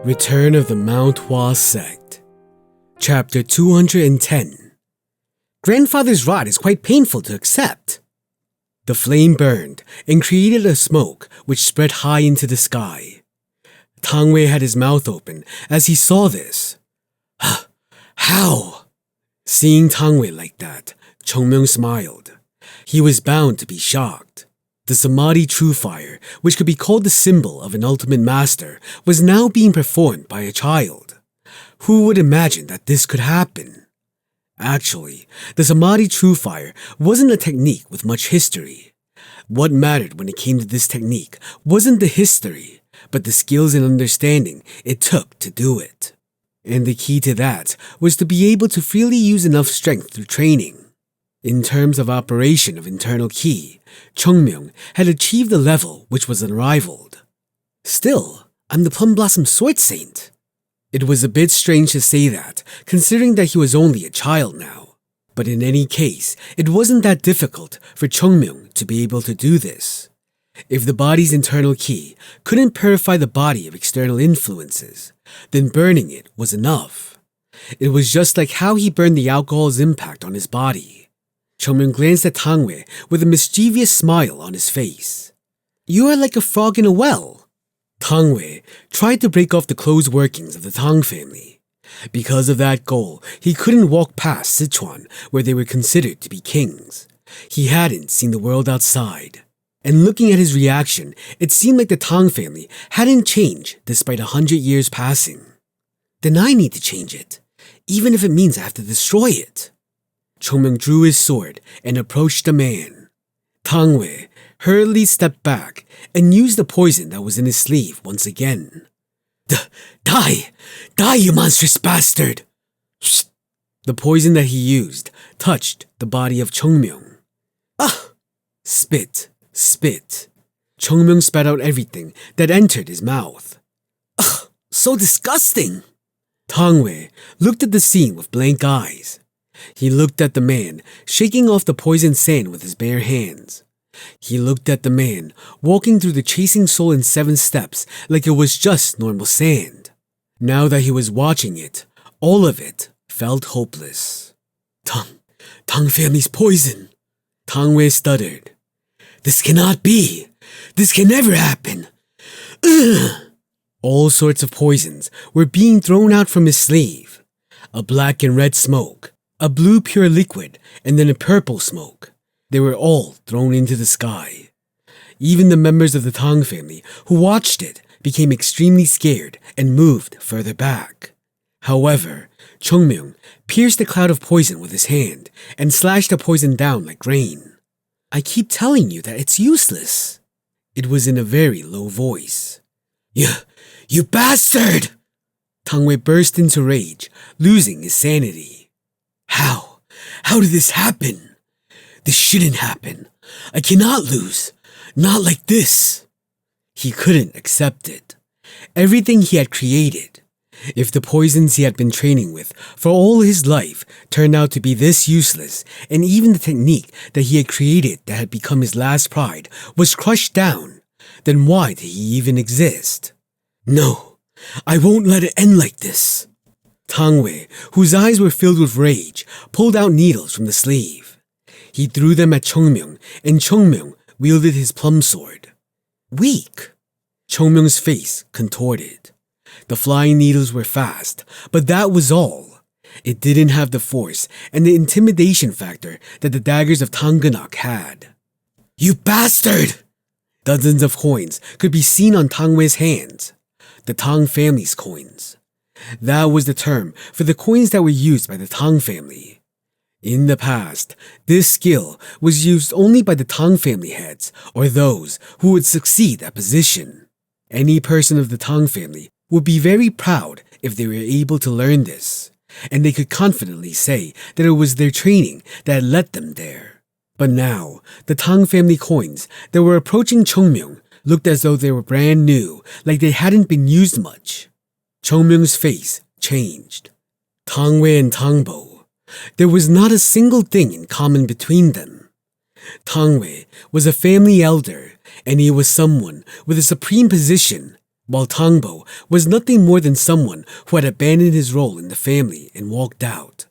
Return of the Mount Hua Sect. Chapter 210. Grandfather's rod is quite painful to accept. The flame burned and created a smoke which spread high into the sky. Tang Wei had his mouth open as he saw this. How? Seeing Tang Wei like that, Chongmyung smiled. He was bound to be shocked. The Samadhi True Fire, which could be called the symbol of an ultimate master, was now being performed by a child. Who would imagine that this could happen? Actually, the Samadhi True Fire wasn't a technique with much history. What mattered when it came to this technique wasn't the history, but the skills and understanding it took to do it. And the key to that was to be able to freely use enough strength through training. In terms of operation of internal ki, Chongmyung had achieved a level which was unrivaled. Still, I'm the Plum Blossom Sword Saint. It was a bit strange to say that, considering that he was only a child now. But in any case, it wasn't that difficult for Chongmyung to be able to do this. If the body's internal ki couldn't purify the body of external influences, then burning it was enough. It was just like how he burned the alcohol's impact on his body. Chongmyung glanced at Tang Wei with a mischievous smile on his face. You are like a frog in a well. Tang Wei tried to break off the closed workings of the Tang family. Because of that goal, he couldn't walk past Sichuan, where they were considered to be kings. He hadn't seen the world outside. And looking at his reaction, it seemed like the Tang family hadn't changed despite 100 years passing. Then I need to change it, even if it means I have to destroy it. Chongmyung drew his sword and approached the man. Tang Wei hurriedly stepped back and used the poison that was in his sleeve once again. Die! Die, you monstrous bastard! The poison that he used touched the body of Chongmyung. Spit, spit. Chongmyung spat out everything that entered his mouth. So disgusting! Tang Wei looked at the scene with blank eyes. He looked at the man, shaking off the poisoned sand with his bare hands. He looked at the man, walking through the chasing soul in 7 steps like it was just normal sand. Now that he was watching it, all of it felt hopeless. Tang family's poison. Tang Wei stuttered. This cannot be. This can never happen. All sorts of poisons were being thrown out from his sleeve. A black and red smoke, a blue pure liquid, and then a purple smoke. They were all thrown into the sky. Even the members of the Tang family who watched it became extremely scared and moved further back. However, Chongmyung pierced the cloud of poison with his hand and slashed the poison down like rain. I keep telling you that it's useless. It was in a very low voice. You bastard! Tang Wei burst into rage, losing his sanity. How did this happen? This shouldn't happen. I cannot lose. Not like this. He couldn't accept it. Everything he had created. If the poisons he had been training with for all his life turned out to be this useless, and even the technique that he had created that had become his last pride was crushed down, then why did he even exist? No, I won't let it end like this. Tang Wei, whose eyes were filled with rage, pulled out needles from the sleeve. He threw them at Chongmyung, and Chongmyung wielded his plum sword. Weak. Chongmyung's face contorted. The flying needles were fast, but that was all. It didn't have the force and the intimidation factor that the daggers of Tanganak had. You bastard! Dozens of coins could be seen on Tang Wei's hands. The Tang family's coins. That was the term for the coins that were used by the Tang family. In the past, this skill was used only by the Tang family heads or those who would succeed that position. Any person of the Tang family would be very proud if they were able to learn this, and they could confidently say that it was their training that had led them there. But now, the Tang family coins that were approaching Chongmyung looked as though they were brand new, like they hadn't been used much. Chongmyung's face changed. Tang Wei and Tang Bo. There was not a single thing in common between them. Tang Wei was a family elder, and he was someone with a supreme position while Tangbo was nothing more than someone who had abandoned his role in the family and walked out.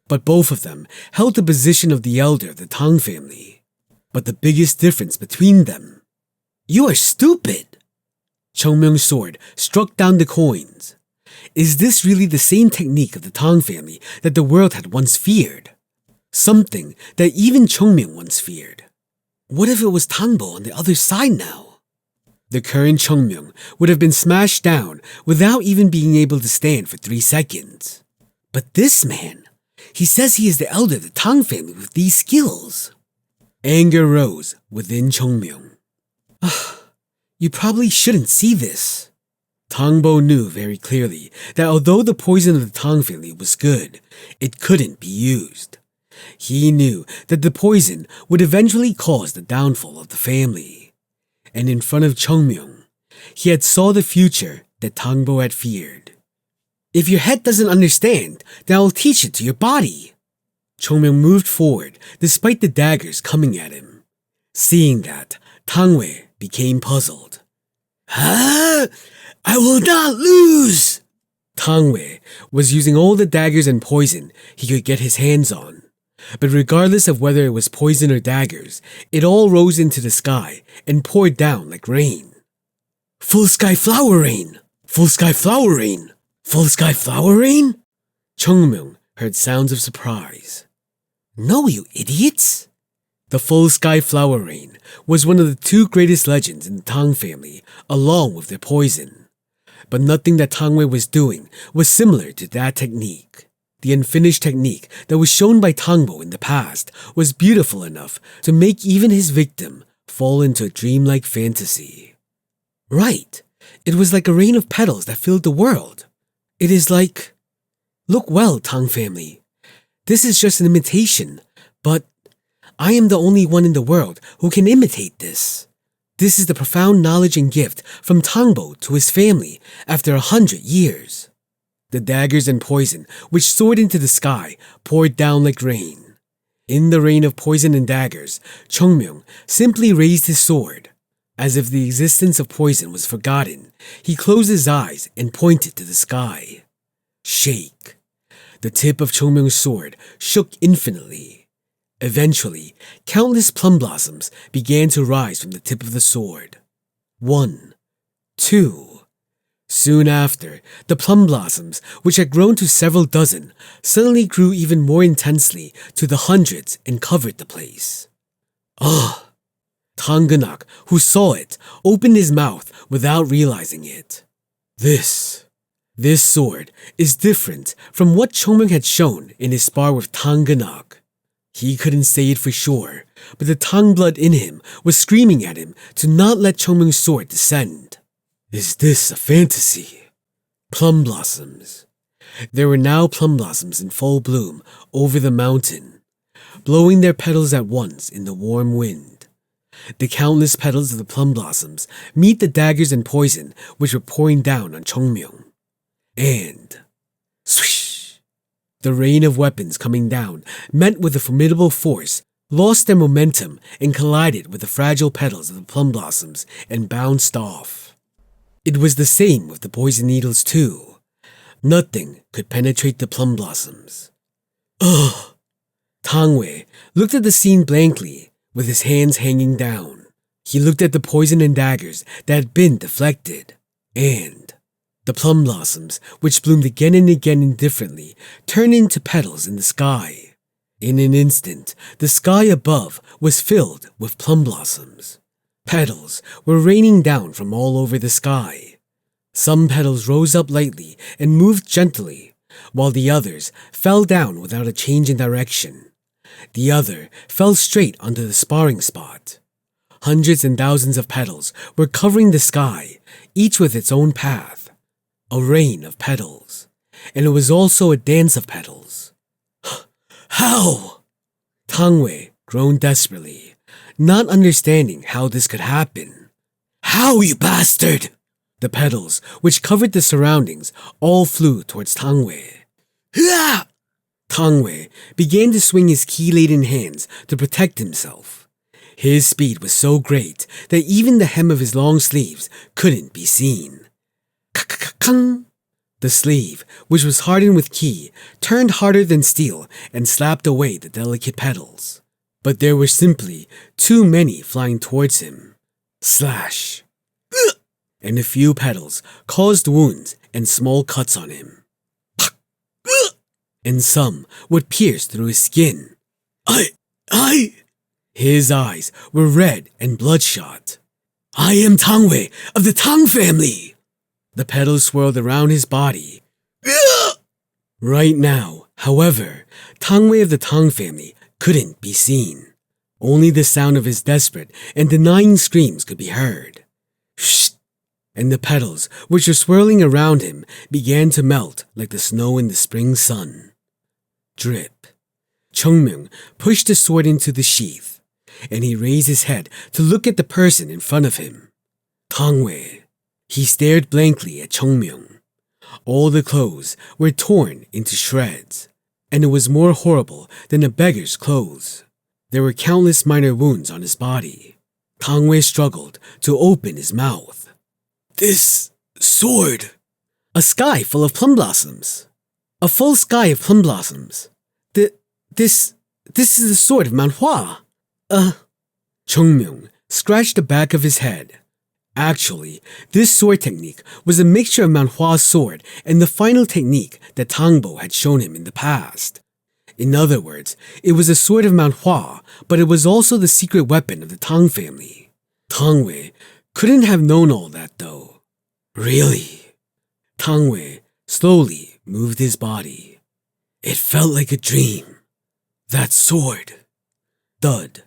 But both of them held the position of the elder of the Tang family. But the biggest difference between them... You are stupid! Chungmyung's sword struck down the coins. Is this really the same technique of the Tang family that the world had once feared? Something that even Chungmyung once feared. What if it was Tangbo on the other side now? The current Chungmyung would have been smashed down without even being able to stand for 3 seconds. But this man, he says he is the elder of the Tang family with these skills. Anger rose within Chungmyung. You probably shouldn't see this. Tangbo knew very clearly that although the poison of the Tang family was good, it couldn't be used. He knew that the poison would eventually cause the downfall of the family. And in front of Chungmyung, he had saw the future that Tangbo had feared. If your head doesn't understand, then I'll teach it to your body. Chungmyung moved forward despite the daggers coming at him. Seeing that, Tangwei became puzzled. I will not lose! Tangwei was using all the daggers and poison he could get his hands on. But regardless of whether it was poison or daggers, it all rose into the sky and poured down like rain. Full sky flower rain! Full sky flower rain! Full sky flower rain? Chungmyung heard sounds of surprise. No, you idiots! The full sky flower rain was one of the 2 greatest legends in the Tang family, along with their poison. But nothing that Tangwei was doing was similar to that technique. The unfinished technique that was shown by Tangbo in the past was beautiful enough to make even his victim fall into a dreamlike fantasy. Right, it was like a rain of petals that filled the world. It is like... Look well, Tang family. This is just an imitation, but I am the only one in the world who can imitate this. This is the profound knowledge and gift from Tangbo to his family after 100 years. The daggers and poison which soared into the sky poured down like rain. In the rain of poison and daggers, Chungmyung simply raised his sword. As if the existence of poison was forgotten, he closed his eyes and pointed to the sky. Shake. The tip of Chungmyung's sword shook infinitely. Eventually, countless plum blossoms began to rise from the tip of the sword. 1, 2. Soon after, the plum blossoms, which had grown to several dozen, suddenly grew even more intensely to the hundreds and covered the place. Ugh! Tanganak, who saw it, opened his mouth without realizing it. This sword is different from what Chungmyung had shown in his spar with Tanganak. He couldn't say it for sure, but the Tang blood in him was screaming at him to not let Chungmyung's sword descend. Is this a fantasy? Plum blossoms. There were now plum blossoms in full bloom over the mountain, blowing their petals at once in the warm wind. The countless petals of the plum blossoms meet the daggers and poison which were pouring down on Chungmyung. And swish! The rain of weapons coming down met with a formidable force, lost their momentum and collided with the fragile petals of the plum blossoms and bounced off. It was the same with the poison needles too. Nothing could penetrate the plum blossoms. Ugh! Tangwei looked at the scene blankly, with his hands hanging down. He looked at the poison and daggers that had been deflected, and the plum blossoms, which bloomed again and again indifferently, turned into petals in the sky. In an instant, the sky above was filled with plum blossoms. Petals were raining down from all over the sky. Some petals rose up lightly and moved gently, while the others fell down without a change in direction. The other fell straight onto the sparring spot. Hundreds and thousands of petals were covering the sky, each with its own path. A rain of petals. And it was also a dance of petals. How? Tangwei groaned desperately, not understanding how this could happen. How, you bastard! The petals, which covered the surroundings, all flew towards Tangwei. Hua! Tangwei began to swing his ki-laden hands to protect himself. His speed was so great that even the hem of his long sleeves couldn't be seen. Kang! The sleeve, which was hardened with ki, turned harder than steel and slapped away the delicate petals. But there were simply too many flying towards him. Slash! And a few petals caused wounds and small cuts on him. And some would pierce through his skin. His eyes were red and bloodshot. I am Tangwei of the Tang family! The petals swirled around his body. Right now, however, Tangwei of the Tang family couldn't be seen. Only the sound of his desperate and denying screams could be heard. Shh! And the petals, which were swirling around him, began to melt like the snow in the spring sun. Drip. Chungmyung pushed the sword into the sheath, and he raised his head to look at the person in front of him. Tangwei. He stared blankly at Chungmyung. All the clothes were torn into shreds, and it was more horrible than a beggar's clothes. There were countless minor wounds on his body. Tangwei struggled to open his mouth. This sword. A sky full of plum blossoms. A full sky of plum blossoms. This is the sword of Mount Hua. Chungmyung scratched the back of his head. Actually, this sword technique was a mixture of Mount Hua's sword and the final technique that Tangbo had shown him in the past. In other words, it was a sword of Mount Hua, but it was also the secret weapon of the Tang family. Tangwei couldn't have known all that though. Really? Tangwei slowly moved his body. It felt like a dream. That sword. Thud.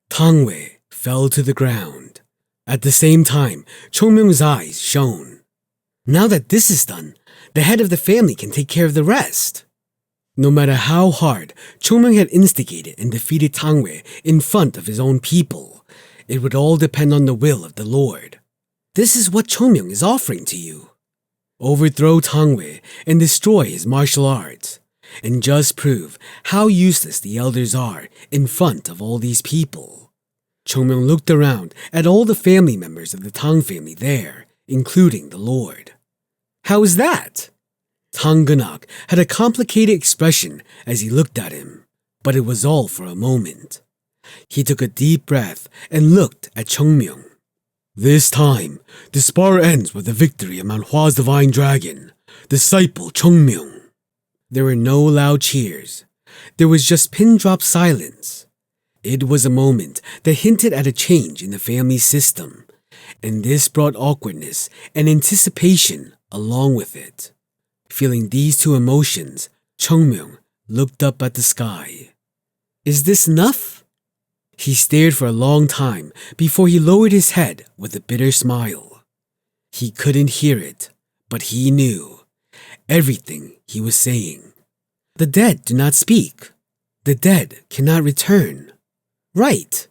Tangwei fell to the ground. At the same time, Chungmyung's eyes shone. Now that this is done, the head of the family can take care of the rest. No matter how hard Chungmyung had instigated and defeated Tangwei in front of his own people, it would all depend on the will of the Lord. This is what Chungmyung is offering to you. Overthrow Tangwei and destroy his martial arts, and just prove how useless the elders are in front of all these people. Chungmyung looked around at all the family members of the Tang family there, including the Lord. How is that? Tang Ganak had a complicated expression as he looked at him, but it was all for a moment. He took a deep breath and looked at Chungmyung. This time, the spar ends with the victory of Mount Hua's divine dragon, disciple Chungmyung. There were no loud cheers. There was just pin-drop silence. It was a moment that hinted at a change in the family system, and this brought awkwardness and anticipation along with it. Feeling these two emotions, Chungmyung looked up at the sky. Is this enough? He stared for a long time before he lowered his head with a bitter smile. He couldn't hear it, but he knew everything he was saying. The dead do not speak. The dead cannot return. Right.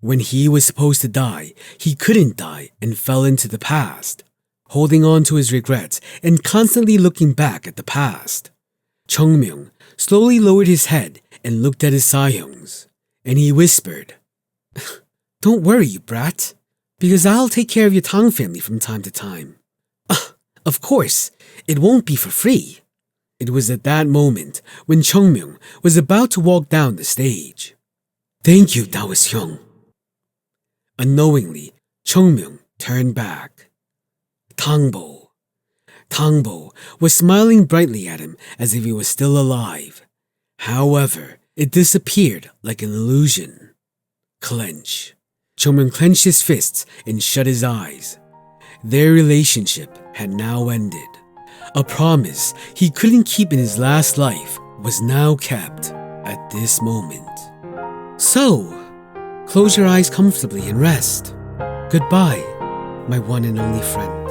When he was supposed to die, he couldn't die and fell into the past, holding on to his regrets and constantly looking back at the past. Chungmyung slowly lowered his head and looked at his Sahyungs, and he whispered, Don't worry, you brat, because I'll take care of your Tang family from time to time. Of course, it won't be for free. It was at that moment when Chungmyung was about to walk down the stage. Thank you, Taoist Hyung. Unknowingly, Chungmyung turned back. Tangbo was smiling brightly at him as if he was still alive. However, it disappeared like an illusion. Clench. Chungmyung clenched his fists and shut his eyes. Their relationship had now ended. A promise he couldn't keep in his last life was now kept at this moment. So, close your eyes comfortably and rest. Goodbye, my one and only friend.